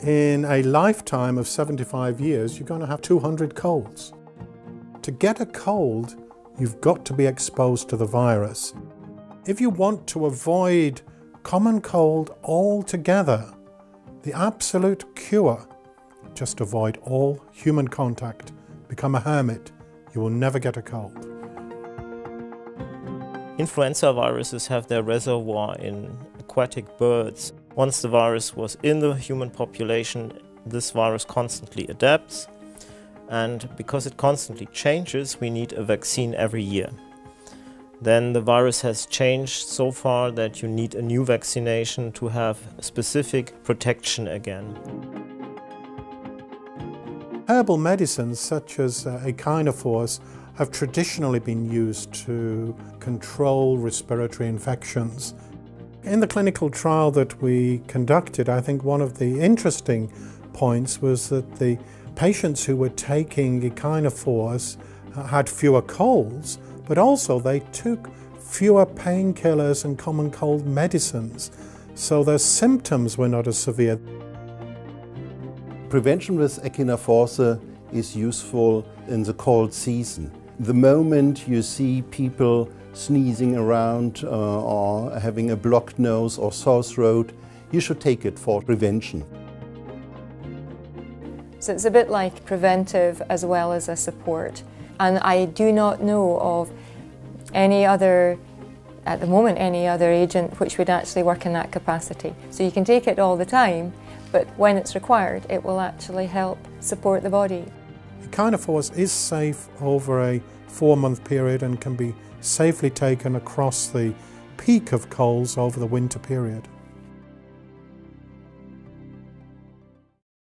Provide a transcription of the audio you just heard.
In a lifetime of 75 years, you're going to have 200 colds. To get a cold, you've got to be exposed to the virus. If you want to avoid common cold altogether, the absolute cure, just avoid all human contact. Become a hermit. You will never get a cold. Influenza viruses have their reservoir in aquatic birds. Once the virus was in the human population, this virus constantly adapts, and because it constantly changes, we need a vaccine every year. Then the virus has changed so far that you need a new vaccination to have specific protection again. Herbal medicines such as Echinaforce have traditionally been used to control respiratory infections. In the clinical trial that we conducted, I think one of the interesting points was that the patients who were taking Echinaforce had fewer colds, but also they took fewer painkillers and common cold medicines, so their symptoms were not as severe. Prevention with Echinaforce is useful in the cold season. The moment you see people sneezing around or having a blocked nose or sore throat, you should take it for prevention. So it's a bit like preventive as well as a support. And I do not know of any other, at the moment, any other agent which would actually work in that capacity. So you can take it all the time, but when it's required, it will actually help support the body. Echinaforce is safe over a 4-month period and can be safely taken across the peak of colds over the winter period.